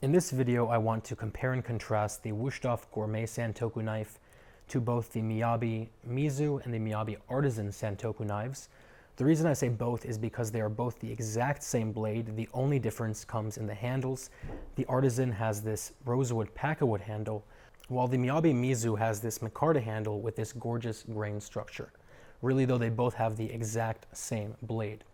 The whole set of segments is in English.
In this video, I want to compare and contrast the Wusthof Gourmet Santoku Knife to both the Miyabi Mizu and the Miyabi Artisan Santoku knives. The reason I say both is because they are both the exact same blade. The only difference comes in the handles. The Artisan has this rosewood packawood handle, while the Miyabi Mizu has this micarta handle with this gorgeous grain structure. Really though, they both have the exact same blade.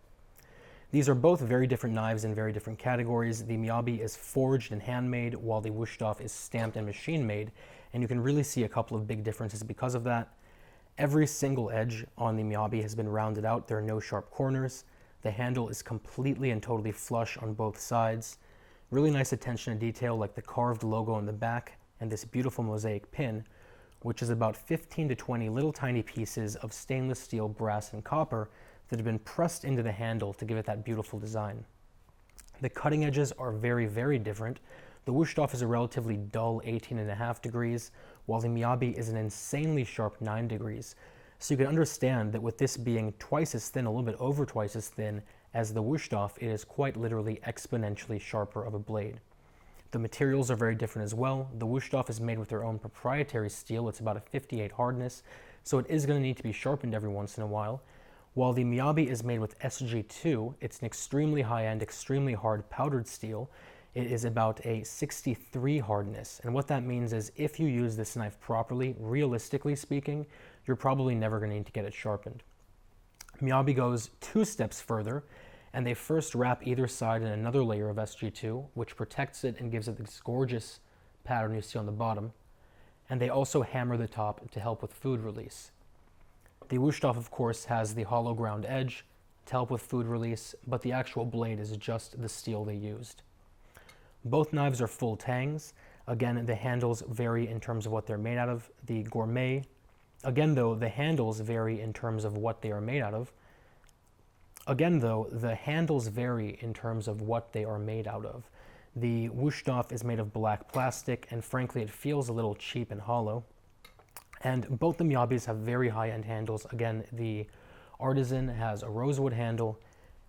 These are both very different knives in very different categories. The Miyabi is forged and handmade, while the Wusthof is stamped and machine made, and you can really see a couple of big differences because of that. Every single edge on the Miyabi has been rounded out. There are no sharp corners. The handle is completely and totally flush on both sides. Really nice attention to detail, like the carved logo on the back and this beautiful mosaic pin, which is about 15 to 20 little tiny pieces of stainless steel, brass, and copper that have been pressed into the handle to give it that beautiful design. The cutting edges are very, very different. The Wusthof is a relatively dull 18.5 degrees, while the Miyabi is an insanely sharp 9 degrees. So you can understand that with this being twice as thin, a little bit over twice as thin as the Wusthof, it is quite literally exponentially sharper of a blade. The materials are very different as well. The Wusthof is made with their own proprietary steel. It's about a 58 hardness, so it is going to need to be sharpened every once in a while. While the Miyabi is made with SG2, it's an extremely high-end, extremely hard powdered steel. It is about a 63 hardness, and what that means is if you use this knife properly, realistically speaking, you're probably never going to need to get it sharpened. Miyabi goes 2 steps further, and they first wrap either side in another layer of SG2, which protects it and gives it this gorgeous pattern you see on the bottom, and they also hammer the top to help with food release. The Wusthof, of course, has the hollow ground edge to help with food release, but the actual blade is just the steel they used. Both knives are full tangs. Again, the handles vary in terms of what they're made out of. The Gourmet, again though, the handles vary in terms of what they are made out of. Again though, the handles vary in terms of what they are made out of. The Wusthof is made of black plastic, and frankly, it feels a little cheap and hollow. And both the Miyabis have very high-end handles. Again, the Artisan has a rosewood handle,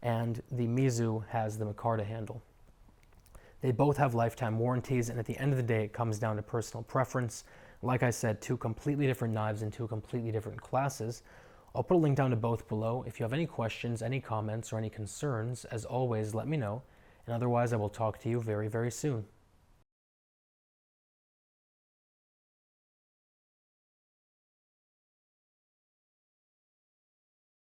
and the Mizu has the micarta handle. They both have lifetime warranties, and at the end of the day, it comes down to personal preference. Like I said, 2 completely different knives in 2 completely different classes. I'll put a link down to both below. If you have any questions, any comments, or any concerns, as always, let me know. And otherwise, I will talk to you very, very soon.